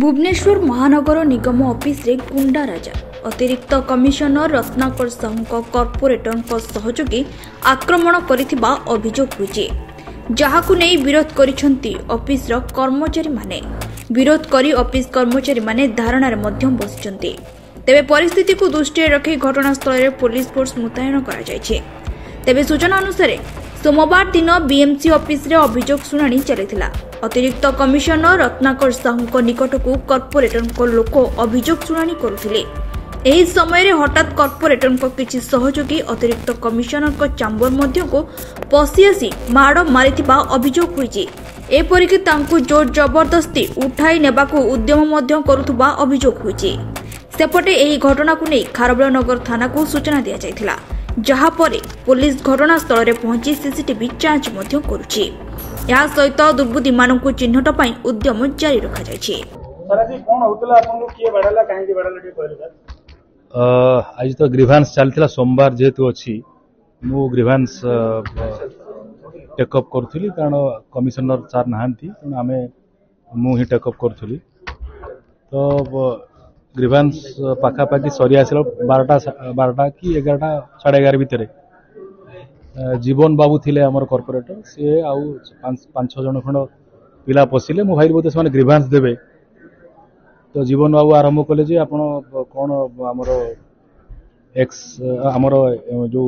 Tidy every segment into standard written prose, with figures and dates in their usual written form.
भुवनेश्वर महानगर निगम ऑफिस रे गुंडा राजा अतिरिक्त कमिशनर रत्नाकर साहू कॉर्पोरेटर सहयोगी आक्रमण करिथिबा अभियोग होइछि, जहाकु नै विरोध करिसंती ऑफिस रो कर्मचारी माने। विरोध करी ऑफिस कर्मचारी माने धारणार मध्यम बसिसंती। तेबे परिस्थिति को दृष्टि रखी घटनास्थल रे पुलिस फोर्स मुतयन करा जायछि। तेबे सूचना अनुसार सोमवार दिन बीएमसी ऑफिस रे अभियोग सुनानी चलिथिला। अतिरिक्त कमिशनर रत्नाकर साहू निकट को कॉर्पोरेटर लोक अभियोग शुणाणी करुथिले। एही समय रे हठात कॉर्पोरेटर किछि सहयोगी अतिरिक्त कमिशनर चैम्बर मध्य को पसी आसी माड़ मारिथिबा अभियोग होइछि। एपरिक तांकु जोर जबरदस्ती उठाई नेबाकू उद्यम मध्य करुथबा अभियोग होइछि। सेपटे एही घटना को नै खारबेलनगर थाना को सूचना दिया जायथिला, जहा परे पुलिस घटनास्थल रे पहुंची सीसीटीवी जांच मध्य करुछि। या सहित दुर्बुद्धि मानकु चिन्हट पई उद्यम जारी रखा जायछि। सराजी कोन होतला आपन किए बडाला काहे के बडाला के कहले सर? आज तो ग्रीवांस चलथिला सोमवार जेतु अछि मु ग्रीवांस टेकअप करथुली, कारण कमिशनर सर नाहंती त आमे मु ही टेकअप करथुली। तो ग्रीवांस पाखा पाखी सरी आसिला 12टा कि 11टा 11:30 भितरे जीवन बाबू थिले हमर कॉर्पोरेटर से आउ 5-6 जन खंड पिला पसिले। मो भाई बोते से ग्रीवांस देबे, तो जीवन बाबू आरंभ कले जे आपण कोन हमर एक्स हमर जो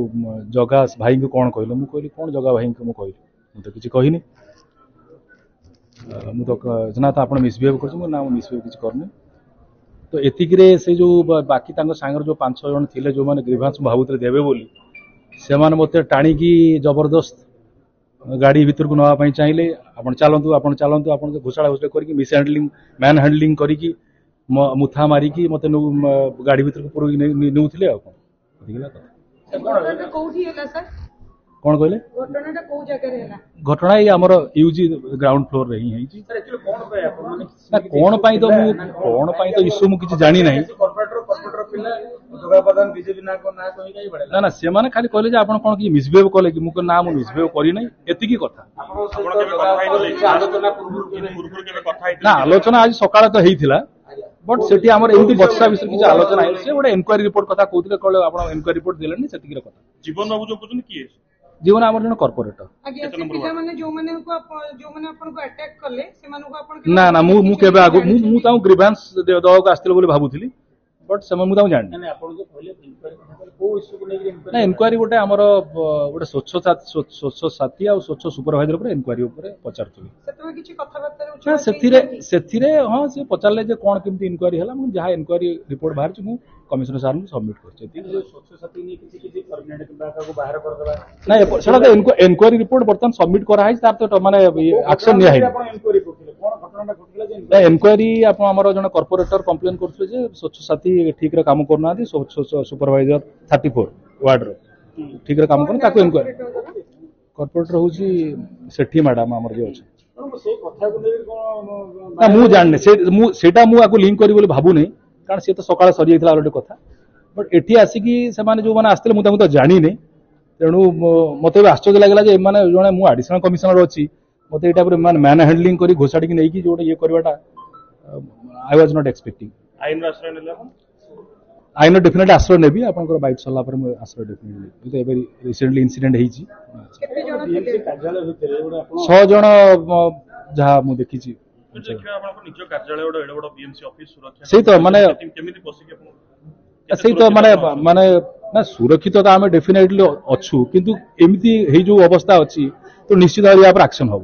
जगा भाई को कोन कहलो। मु कहली कोन जगा भाई को मु कहली, मु तो किछि कहिनी। मु तो जना त आपण मिसबिहेव करछ, मु ना मिसबिहेव किछि करनी। तो एतिक रे से जो बाकी तांग सांगर जो 5-6 जन थिले जो माने ग्रीवांस भाबुतरे देबे बोली से माने मते टाणी की जबरदस्त गाड़ी भीतर को नवा चाहिए। आपण चलतु आपण घुषाड़ा घुषा करके मिस हैंडलिंग मैन हैंडलिंग करके मुथा मारिकी मते गाड़ी भीतर को पूरा नेउथिले। आ कौन कहले घटना ये आमर यूजी ग्राउंड फ्लोर रे ही है ना। कौन पाई तो इश्यू मु किछि जानी नाही। ना ना से माने खाली कहले जे आपण कोन कि मिसबिहेव कले कि मु ना मु मिसबिहेव करी नै, एतिकी कथा। ना आलोचना आज सकाळ तो हेइथिला, बट सेठी हमर एमती बच्चा विषय किछि आलोचना है। से गोटे इनक्वायरी रिपोर्ट कथा कहउथिले, कहले आपण इनक्वायरी रिपोर्ट देलनि सेतिकी कथा। जीवन बाबू जो कहउछन कि जीवन हमर जन कॉर्पोरेटर ना ना मु केबे आगु मु ताऊ ग्रीवांस दवाक आस्थिले बोली भाबुथिली, बट समय मु ताऊ जानि ना। इनक्वायरी गोटे हमर गोटे स्वच्छ साथी आ स्वच्छ सुपरवाइजर ऊपर इनक्वायरी ऊपर पचारथुली। ना सेथिरे हां से पचारले जे कोन केमती इनक्वायरी हला, मु जहा इनक्वायरी रिपोर्ट बाहर छु मु कमिश्नर सर को सबमिट करछि। स्वच्छ साथी ने किछि टर्मिनेट को बाहर कर देबा ना सेटा तो इनक्वायरी रिपोर्ट बर्तन सबमिट करा है, तार तो माने एक्शन निया है। इनक्वायरी आपण हमर जन कॉर्पोरेटर कंप्लेन करथले जे स्वच्छ साथी ठीक रे काम करना दी, स्वच्छ सुपरवाइजर 34 वार्ड रो ठीक रे काम करन ताको इनक्वायरी कॉर्पोरेटर होची सेठी मैडम हमर जे अछि। ना मु जानने सेटा मु आको लिंक करी बोली भाबु नै, कारण से तो सकाळ सरी जाइतला अलरेडी कथा। बट एठी आसी कि से माने जो माने आस्थिले मु ताको तो जानि नै, तेणु मते आश्चर्य लागला जे माने जने मु एडिशनल कमिश्नर अछि, मते एटा पर माने मैन हैंडलिंग करी घोषाडी कि नै कि जोटे ये करबाटा आई वाज नॉट एक्सपेक्टिंग। आइन आश्रय नेला आइन डेफिनेटली आश्रय नेबी आपनकर बाइट सल्ला पर मु आश्रय डेफिनेटली तो एबे रिसेंटली इंसिडेंट हेछि। केते जण थिले कार्यालय भितरे ओडा आपण 6 जण जहा मु देखिछि। देखिबा आपन निज कार्यालय ओडा एडा बडा बीएमसी ऑफिस सुरक्षा सेही तो माने केमिति बसिके आपण सेही तो माने ना सुरक्षित तो आमे डेफिनेटली अच्छु, किंतु एमिति हे जो अवस्था अछि तो निश्चित भाव पर एक्शन हो।